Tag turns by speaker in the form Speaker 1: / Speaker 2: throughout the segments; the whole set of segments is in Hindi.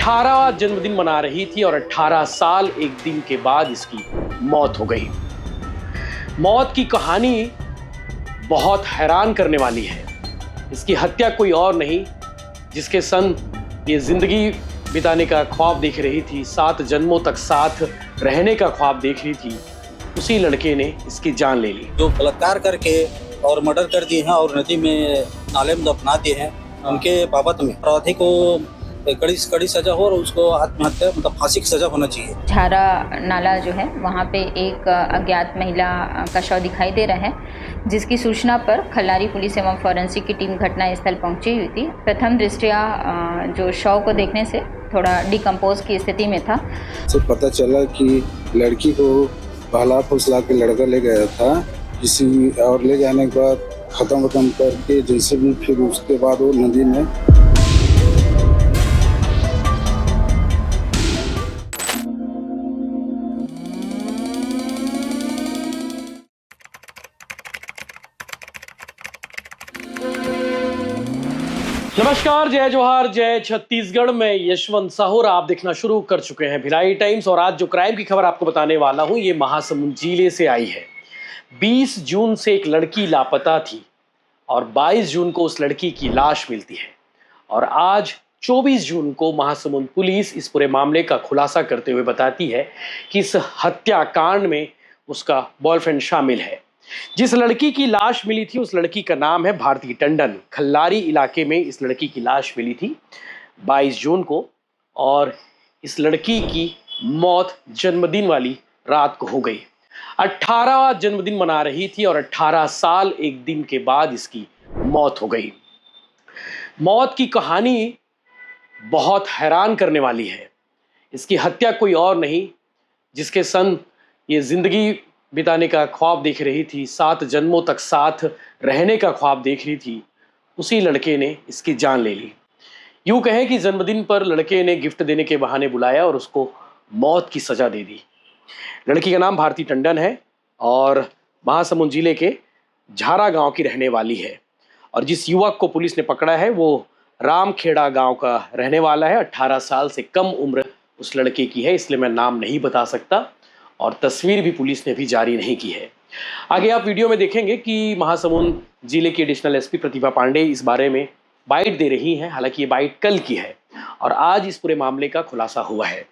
Speaker 1: 18वां जन्मदिन मना रही थी और 18 साल एक दिन के बाद इसकी मौत हो गई। मौत की कहानी बहुत हैरान करने वाली है। इसकी हत्या कोई और नहीं, जिसके संग ये जिंदगी बिताने का ख्वाब देख रही थी, 7 जन्मों तक साथ रहने का ख्वाब देख रही थी, उसी लड़के ने इसकी जान ले ली।
Speaker 2: जो बलात्कार करके और मर्डर कर दिए हैं और नदी में नाले में दफना दिए हैं, उनके बाबत में अपराधी को कड़ी सजा हो और उसको आत्महत्या मतलब फांसी की सजा होना चाहिए।
Speaker 3: झारा नाला जो है वहाँ पे एक अज्ञात महिला का शव दिखाई दे रहा है, जिसकी सूचना पर खल्लारी पुलिस एवं फॉरेंसिक की टीम घटनास्थल पहुंची हुई थी। प्रथम दृष्टया जो शव को देखने से थोड़ा डिकम्पोज की स्थिति में था।
Speaker 4: से पता चला कि लड़की को बहला फुसला के लड़का ले गया था, किसी और ले जाने के बाद खत्म करके जैसे भी फिर उसके बाद वो नदी में।
Speaker 1: नमस्कार, जय जोहार, जय छत्तीसगढ़ में यशवंत साहू आप देखना शुरू कर चुके हैं भिलाई टाइम्स। और आज जो क्राइम की खबर आपको बताने वाला हूं, ये महासमुंद जिले से आई है। 20 जून से एक लड़की लापता थी और 22 जून को उस लड़की की लाश मिलती है। और आज 24 जून को महासमुंद पुलिस इस पूरे मामले का खुलासा करते हुए बताती है कि इस हत्याकांड में उसका बॉयफ्रेंड शामिल है। जिस लड़की की लाश मिली थी उस लड़की का नाम है भारती टंडन। खल्लारी इलाके में इस लड़की की लाश मिली थी 22 जून को, और इस लड़की की मौत जन्मदिन वाली रात को हो गई। 18वां जन्मदिन मना रही थी और 18 साल एक दिन के बाद इसकी मौत हो गई। मौत की कहानी बहुत हैरान करने वाली है। इसकी हत्या कोई और नहीं, जिसके संग ये जिंदगी बिताने का ख्वाब देख रही थी, 7 जन्मों तक साथ रहने का ख्वाब देख रही थी, उसी लड़के ने इसकी जान ले ली। यूं कहें कि जन्मदिन पर लड़के ने गिफ्ट देने के बहाने बुलाया और उसको मौत की सजा दे दी। लड़की का नाम भारती टंडन है और महासमुंद जिले के झारा गांव की रहने वाली है। और जिस युवक को पुलिस ने पकड़ा है वो रामखेड़ा गांव का रहने वाला है। 18 साल से कम उम्र उस लड़के की है, इसलिए मैं नाम नहीं बता सकता और तस्वीर भी पुलिस ने भी जारी नहीं की है। आगे आप वीडियो में देखेंगे कि महासमुंद जिले की एडिशनल एसपी प्रतिभा पांडे इस बारे में बाइट दे रही हैं। हालांकि ये बाइट कल की है और आज इस पूरे मामले का खुलासा हुआ है।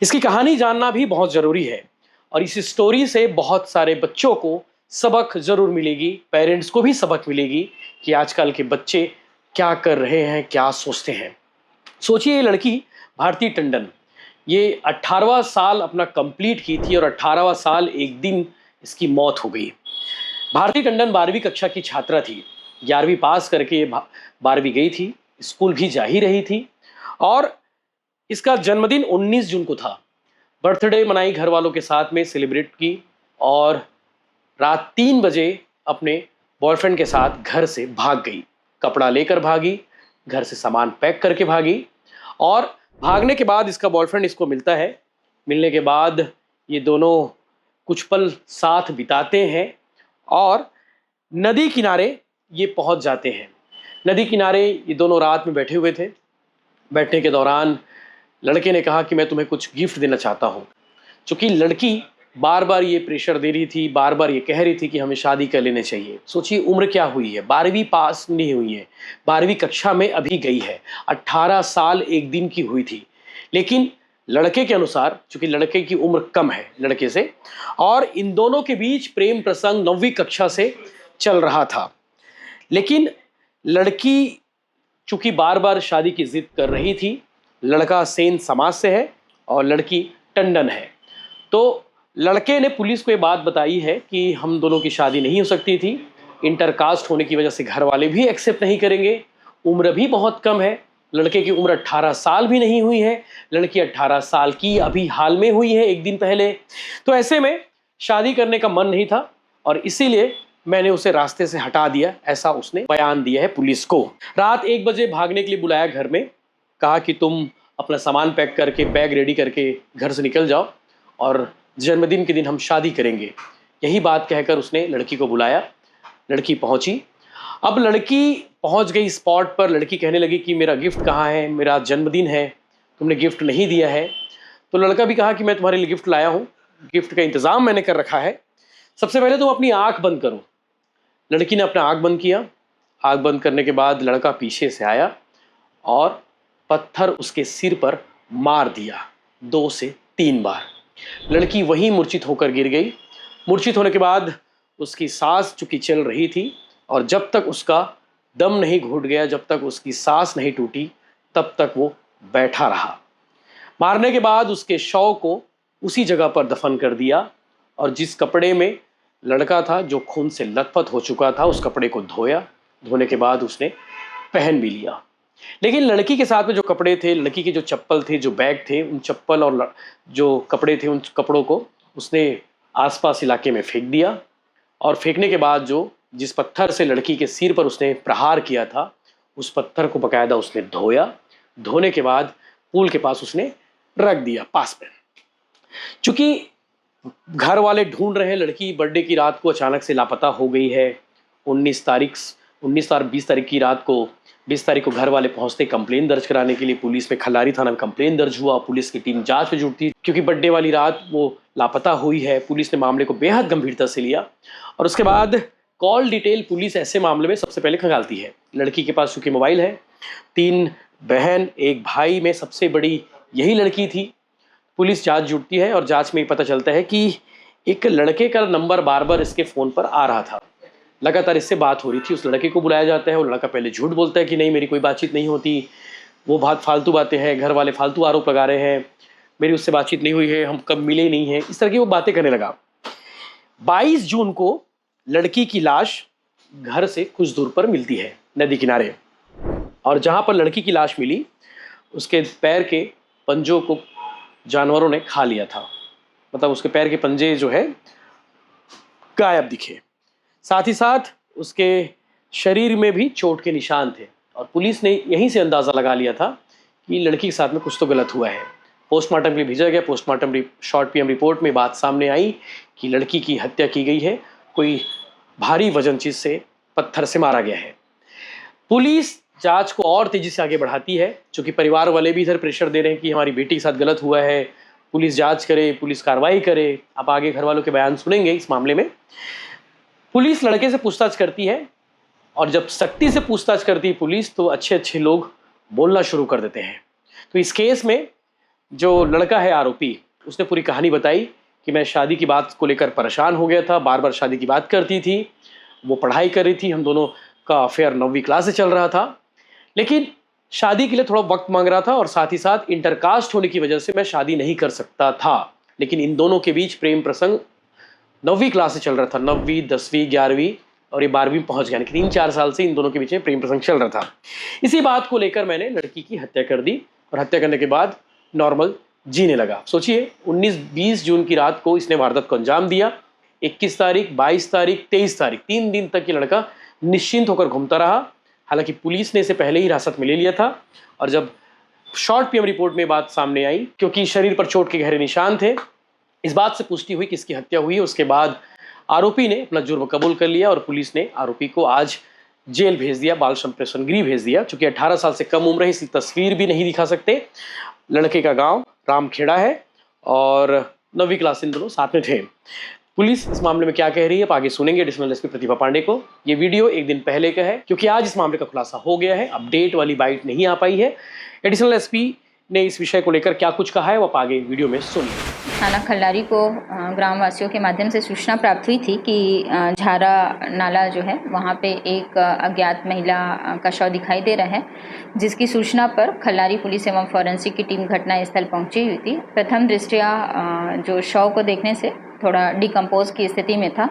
Speaker 1: इसकी कहानी जानना भी बहुत ज़रूरी है और इस स्टोरी से बहुत सारे बच्चों को सबक ज़रूर मिलेगी, पेरेंट्स को भी सबक मिलेगी कि आजकल के बच्चे क्या कर रहे हैं, क्या सोचते हैं। सोचिए, ये लड़की भारती टंडन ये 18वां साल अपना कंप्लीट की थी और 18वां साल एक दिन इसकी मौत हो गई। भारती टंडन 12वीं कक्षा की छात्रा थी। 11वीं पास करके ये 12वीं गई थी, स्कूल भी जा ही रही थी और इसका जन्मदिन 19 जून को था। बर्थडे मनाई घर वालों के साथ में, सेलिब्रेट की और रात 3 बजे अपने बॉयफ्रेंड के साथ घर से भाग गई। कपड़ा लेकर भागी, घर से सामान पैक करके भागी और भागने के बाद इसका बॉयफ्रेंड इसको मिलता है। मिलने के बाद ये दोनों कुछ पल साथ बिताते हैं और नदी किनारे ये पहुंच जाते हैं। नदी किनारे ये दोनों रात में बैठे हुए थे। बैठने के दौरान लड़के ने कहा कि मैं तुम्हें कुछ गिफ्ट देना चाहता हूँ। चूँकि लड़की बार बार ये प्रेशर दे रही थी, बार बार ये कह रही थी कि हमें शादी कर लेने चाहिए। सोचिए, उम्र क्या हुई है, 12वीं पास नहीं हुई है, 12वीं कक्षा में अभी गई है, 18 साल एक दिन की हुई थी। लेकिन लड़के के अनुसार, चूंकि लड़के की उम्र कम है लड़के से, और इन दोनों के बीच प्रेम प्रसंग 9वीं कक्षा से चल रहा था। लेकिन लड़की चूंकि बार बार शादी की जिद कर रही थी, लड़का सेन समाज से है और लड़की टंडन है, तो लड़के ने पुलिस को ये बात बताई है कि हम दोनों की शादी नहीं हो सकती थी। इंटरकास्ट होने की वजह से घर वाले भी एक्सेप्ट नहीं करेंगे। उम्र भी बहुत कम है, लड़के की उम्र 18 साल भी नहीं हुई है, लड़की 18 साल की अभी हाल में हुई है, एक दिन पहले। तो ऐसे में शादी करने का मन नहीं था और इसीलिए मैंने उसे रास्ते से हटा दिया, ऐसा उसने बयान दिया है पुलिस को। रात 1 बजे भागने के लिए बुलाया घर में, कहा कि तुम अपना सामान पैक करके, बैग रेडी करके घर से निकल जाओ और जन्मदिन के दिन हम शादी करेंगे। यही बात कहकर उसने लड़की को बुलाया। लड़की पहुंची। अब लड़की पहुंच गई स्पॉट पर। लड़की कहने लगी कि मेरा गिफ्ट कहाँ है, मेरा जन्मदिन है, तुमने गिफ्ट नहीं दिया है। तो लड़का भी कहा कि मैं तुम्हारे लिए गिफ्ट लाया हूँ, गिफ्ट का इंतज़ाम मैंने कर रखा है, सबसे पहले तुम अपनी आँख बंद करो। लड़की ने अपना आँख बंद किया। आँख बंद करने के बाद लड़का पीछे से आया और पत्थर उसके सिर पर मार दिया 2 से 3 बार। लड़की वहीं मूर्छित होकर गिर गई। मूर्छित होने के बाद उसकी सांस चूँकि चल रही थी और जब तक उसका दम नहीं घुट गया, जब तक उसकी सांस नहीं टूटी, तब तक वो बैठा रहा। मारने के बाद उसके शव को उसी जगह पर दफन कर दिया और जिस कपड़े में लड़का था जो खून से लथपथ हो चुका था, उस कपड़े को धोया। धोने के बाद उसने पहन भी लिया। लेकिन लड़की के साथ में जो कपड़े थे, लड़की के जो चप्पल थे, जो बैग थे, उन चप्पल और जो कपड़े थे, उन कपड़ों को उसने आसपास इलाके में फेंक दिया। और फेंकने के बाद जिस पत्थर से लड़की के सिर पर उसने प्रहार किया था, उस पत्थर को बाकायदा उसने धोया। धोने के बाद पूल के पास उसने रख दिया पास में। चूंकि घर वाले ढूंढ रहे हैं, लड़की बर्थडे की रात को अचानक से लापता हो गई है। 19 और 20 तारीख की रात को, 20 तारीख को घर वाले पहुंचते कंप्लेन दर्ज कराने के लिए पुलिस में। खल्लारी थाना में कंप्लेन दर्ज हुआ। पुलिस की टीम जांच में जुटी क्योंकि बर्थडे वाली रात वो लापता हुई है। पुलिस ने मामले को बेहद गंभीरता से लिया और उसके बाद कॉल डिटेल पुलिस ऐसे मामले में सबसे पहले खंगालती है। लड़की के पास चूंकि मोबाइल है, 3 बहन 1 भाई में सबसे बड़ी यही लड़की थी। पुलिस जांच जुटती है और जांच में ये पता चलता है कि एक लड़के का नंबर बार बार इसके फ़ोन पर आ रहा था। लगातार इससे बात हो रही थी। उस लड़के को बुलाया जाता है। वो लड़का पहले झूठ बोलता है कि नहीं, मेरी कोई बातचीत नहीं होती, वो बहुत फालतू बातें हैं, घर वाले फालतू आरोप लगा रहे हैं, मेरी उससे बातचीत नहीं हुई है, हम कब मिले नहीं हैं, इस तरह की वो बातें करने लगा। 22 जून को लड़की की लाश घर से कुछ दूर पर मिलती है, नदी किनारे। और जहाँ पर लड़की की लाश मिली, उसके पैर के पंजों को जानवरों ने खा लिया था। मतलब उसके पैर के पंजे जो है गायब दिखे। साथ ही साथ उसके शरीर में भी चोट के निशान थे और पुलिस ने यहीं से अंदाज़ा लगा लिया था कि लड़की के साथ में कुछ तो गलत हुआ है। पोस्टमार्टम के लिए भेजा गया। पोस्टमार्टम शॉर्ट पीएम रिपोर्ट में बात सामने आई कि लड़की की हत्या की गई है, कोई भारी वजन चीज़ से, पत्थर से मारा गया है। पुलिस जांच को और तेज़ी से आगे बढ़ाती है, क्योंकि परिवार वाले भी इधर प्रेशर दे रहे हैं कि हमारी बेटी के साथ गलत हुआ है, पुलिस जांच करे, पुलिस कार्रवाई करे। आप आगे घर वालों के बयान सुनेंगे इस मामले में। पुलिस लड़के से पूछताछ करती है और जब सख्ती से पूछताछ करती है पुलिस, तो अच्छे अच्छे लोग बोलना शुरू कर देते हैं। तो इस केस में जो लड़का है आरोपी, उसने पूरी कहानी बताई कि मैं शादी की बात को लेकर परेशान हो गया था, बार बार शादी की बात करती थी, वो पढ़ाई कर रही थी, हम दोनों का अफेयर 9वीं क्लास से चल रहा था, लेकिन शादी के लिए थोड़ा वक्त मांग रहा था और साथ ही साथ इंटरकास्ट होने की वजह से मैं शादी नहीं कर सकता था। लेकिन इन दोनों के बीच प्रेम प्रसंग 9वीं क्लास से चल रहा था। 9वीं, 10वीं, 11वीं और ये 12वीं पहुंच गया। 3-4 साल से इन दोनों के बीच में प्रेम प्रसंग चल रहा था। इसी बात को लेकर मैंने लड़की की हत्या कर दी और हत्या करने के बाद नॉर्मल जीने लगा। सोचिए, 19-20 जून की रात को इसने वारदात को अंजाम दिया। 21 तारीख, 22 तारीख, 23 तारीख, 3 दिन तक ये लड़का निश्चिंत होकर घूमता रहा। हालांकि पुलिस ने इसे पहले ही हिरासत में ले लिया था और जब शॉर्ट पीएम रिपोर्ट में बात सामने आई, क्योंकि शरीर पर चोट के गहरे निशान थे, इस बात से पुष्टि हुई कि इसकी हत्या हुई। उसके बाद आरोपी ने अपना जुर्म कबूल कर लिया और पुलिस ने आरोपी को आज जेल भेज दिया, बाल संप्रेषण गृह भेज दिया। चूंकि 18 साल से कम उम्र है, इसकी तस्वीर भी नहीं दिखा सकते। लड़के का गांव रामखेड़ा है और 9वीं क्लास इन दोनों साथ में थे। पुलिस इस मामले में क्या कह रही है आप आगे सुनेंगे एडिशनल एसपी प्रतिभा पांडे को। ये वीडियो एक दिन पहले का है क्योंकि आज इस मामले का खुलासा हो गया है, अपडेट वाली बाइट नहीं आ पाई है। एडिशनल एसपी ने इस विषय को लेकर क्या कुछ कहा है वो आप आगे वीडियो में सुनिए।
Speaker 3: थाना खल्लारी को ग्रामवासियों के माध्यम से सूचना प्राप्त हुई थी कि झारा नाला जो है वहाँ पे एक अज्ञात महिला का शव दिखाई दे रहा है, जिसकी सूचना पर खल्लारी पुलिस एवं फॉरेंसिक की टीम घटनास्थल पहुंची हुई थी। प्रथम दृष्टया जो शव को देखने से थोड़ा डिकम्पोज की स्थिति में था,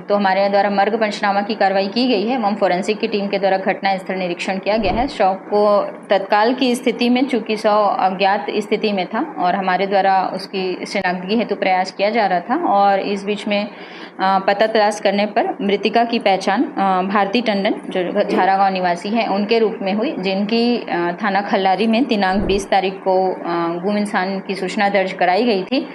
Speaker 3: तो हमारे द्वारा मर्ग पंचनामा की कार्रवाई की गई है एवं फॉरेंसिक की टीम के द्वारा घटनास्थल निरीक्षण किया गया है। शव को तत्काल की स्थिति में, चूँकि शव अज्ञात स्थिति में था और हमारे द्वारा उसकी शिनाख्तगी हेतु प्रयास किया जा रहा था और इस बीच में पता तलाश करने पर मृतिका की पहचान भारती टंडन जो झारागांव निवासी है उनके रूप में हुई, जिनकी थाना खल्लारी में दिनांक 20 तारीख को गुम इंसान की सूचना दर्ज कराई गई थी।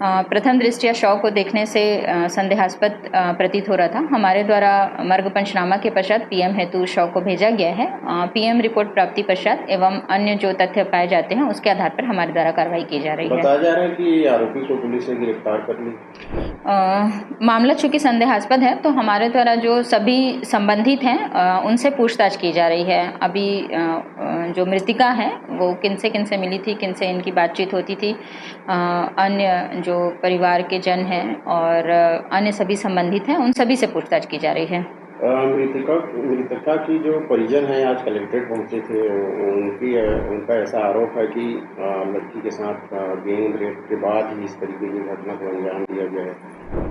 Speaker 3: प्रथम दृष्टया शव को देखने से संदेहास्पद प्रतीत हो रहा था। हमारे द्वारा मर्ग पंचनामा के पश्चात पीएम हेतु शव को भेजा गया है। पीएम रिपोर्ट प्राप्ति पश्चात एवं अन्य जो तथ्य पाए जाते हैं उसके आधार पर हमारे द्वारा कार्रवाई की जा रही है।
Speaker 5: बताया जा रहा है कि आरोपी को पुलिस ने गिरफ्तार कर ली।
Speaker 3: मामला चूंकि संदेहास्पद है तो हमारे द्वारा जो सभी संबंधित हैं उनसे पूछताछ की जा रही है। अभी जो मृतिका है वो किनसे मिली थी, किनसे इनकी बातचीत होती थी, अन्य जो परिवार के जन हैं और अन्य सभी संबंधित हैं उन सभी से पूछताछ की जा रही है।
Speaker 5: मृतका की जो परिजन हैं आज कलेक्ट्रेट पहुंचे थे, उनका ऐसा आरोप है कि लड़की के साथ गैंग रेप के बाद ही इस तरीके की घटना को अंजाम दिया गया है।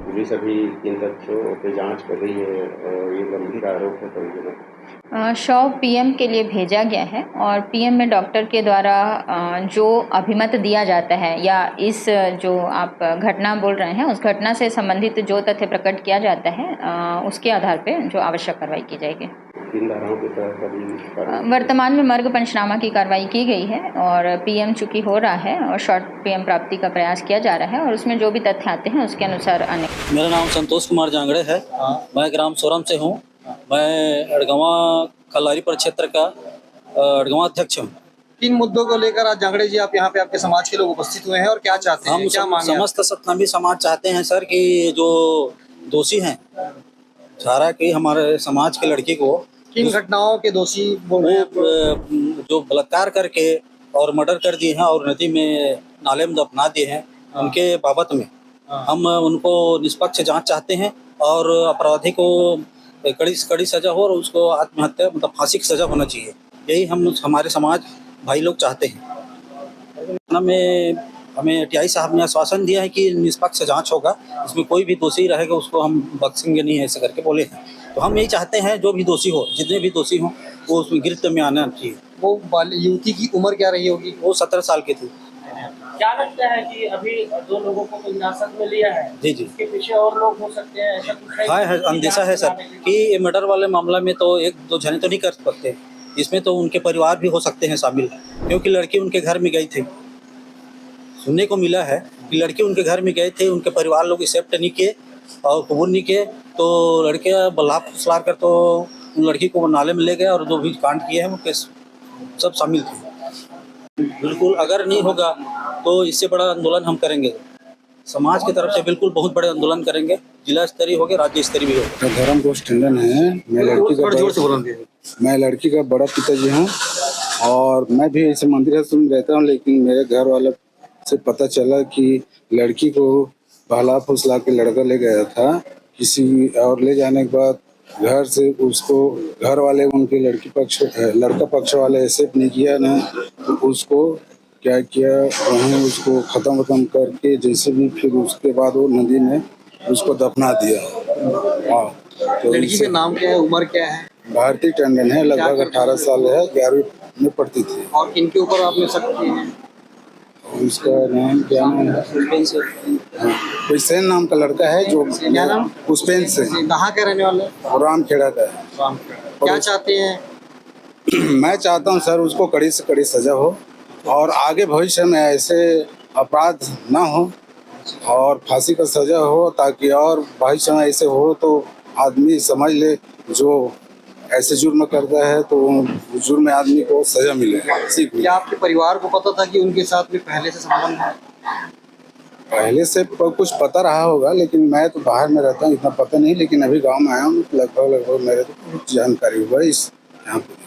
Speaker 5: पुलिस अभी इन तथ्यों पे जांच कर रही है और ये गंभीर आरोप है परिजनों का।
Speaker 3: शव पीएम के लिए भेजा गया है और पीएम में डॉक्टर के द्वारा जो अभिमत दिया जाता है या इस जो आप घटना बोल रहे हैं उस घटना से संबंधित जो तथ्य प्रकट किया जाता है उसके आधार पे जो आवश्यक कार्रवाई की जाएगी।
Speaker 5: किन धाराओं के तहत अभी
Speaker 3: वर्तमान में मर्ग पंचनामा की कार्रवाई की गई है और पीएम चूंकि हो रहा है और शॉर्ट पीएम प्राप्ति का प्रयास किया जा रहा है और उसमें जो भी तथ्य आते हैं उसके अनुसार अन्य।
Speaker 2: मेरा नाम संतोष कुमार जांगड़े है। मैं ग्राम सोरम से हूँ। मैं अड़गवा कलारी परिक्षेत्र का अड़गवा अध्यक्ष हूँ।
Speaker 6: किन मुद्दों को लेकर आज जांगड़े जी आप यहाँ पे आपके समाज के लोग उपस्थित हुए हैं और क्या चाहते हैं, क्या मांगे?
Speaker 2: समस्त सतनामी समाज चाहते हैं सर कि जो दोषी हैं सारा कि हमारे समाज के लड़की को
Speaker 6: किन घटनाओं के दोषी बोल रहे हैं?
Speaker 2: जो बलात्कार करके और मर्डर कर दिए हैं और नदी में नाले में दफना दिए हैं, उनके बाबत में हम उनको निष्पक्ष जांच चाहते हैं और अपराधी को कड़ी से कड़ी सजा हो और उसको आत्महत्या मतलब फांसी की सजा होना चाहिए। यही हम हमारे समाज भाई लोग चाहते हैं। हमें टीआई साहब ने आश्वासन दिया है कि निष्पक्ष जांच होगा, इसमें कोई भी दोषी रहेगा उसको हम बख्शेंगे नहीं, ऐसे करके बोले हैं। तो हम यही चाहते हैं जो भी दोषी हो, जितने भी दोषी हों वो उसमें गिरफ्त में आना चाहिए।
Speaker 6: वो युवती की उम्र क्या रही होगी?
Speaker 2: वो 17 साल की थी।
Speaker 7: क्या लगता है कि अभी 2 लोगों को हिरासत में लिया है?
Speaker 2: जी
Speaker 7: इसके पीछे और लोग हो सकते हैं, ऐसा कुछ
Speaker 2: है अंदेशा है सर कि ये मर्डर वाले मामला में तो 1-2 जने तो नहीं कर सकते, इसमें तो उनके परिवार भी हो सकते हैं शामिल, क्योंकि लड़की उनके घर में गई थी। सुनने को मिला है कि लड़की उनके घर में गए थे, उनके परिवार लोग एक्सेप्ट नहीं किए और कबूल नहीं किए, तो लड़के बलात्कार फुसलार कर तो उन लड़की को नाले में ले गए और जो भी कांड किए हैं वो केस सब शामिल थे। बिल्कुल अगर नहीं होगा तो इससे बड़ा आंदोलन हम करेंगे, समाज की तरफ से बिल्कुल बहुत बड़े आंदोलन करेंगे, जिला स्तरीय होगा, राज्य स्तरीय भी होगा।
Speaker 4: धर्म घोष टंडन है। मैं लड़की का बड़ा पिताजी हूँ और मैं भी ऐसे मंदिर में रहता हूँ, लेकिन मेरे घर वालों से पता चला कि लड़की को बहला फुसला के लड़का ले गया था किसी और, ले जाने के बाद घर से उसको घर वाले उनके लड़का पक्ष वाले एक्सेप्ट नहीं किया ना, तो उसको क्या किया वहीं उसको खत्म करके जैसे भी फिर उसके बाद वो नदी में उसको दफना दिया। हाँ, तो
Speaker 6: लड़की का नाम क्या है, उम्र क्या है?
Speaker 4: भारती टंडन है, लगभग 18 साल है, 11वीं में पढ़ती थी।
Speaker 6: और किनके ऊपर आपने शक किए हैं?
Speaker 4: उसका नाम क्या नाम है? हुसैन नाम का लड़का है जो
Speaker 6: क्या नाम?
Speaker 4: पुष्पेन से।
Speaker 6: कहाँ के रहने वाले?
Speaker 4: रामखेड़ा का है।
Speaker 6: क्या चाहते हैं?
Speaker 4: मैं चाहता हूं सर उसको कड़ी से कड़ी सजा हो और आगे भविष्य में ऐसे अपराध ना हो और फांसी का सजा हो, ताकि और भविष्य में ऐसे हो तो आदमी समझ ले जो ऐसे जुर्म करता है तो जुर्म आदमी को सजा मिले।
Speaker 6: क्या आपके परिवार को पता था कि उनके साथ में पहले से संबंध है?
Speaker 4: पहले से कुछ पता रहा होगा, लेकिन मैं तो बाहर में रहता हूँ, इतना पता नहीं, लेकिन अभी गांव में आया हूँ, लगभग मेरे को कुछ जानकारी हुआ इस यहाँ पे।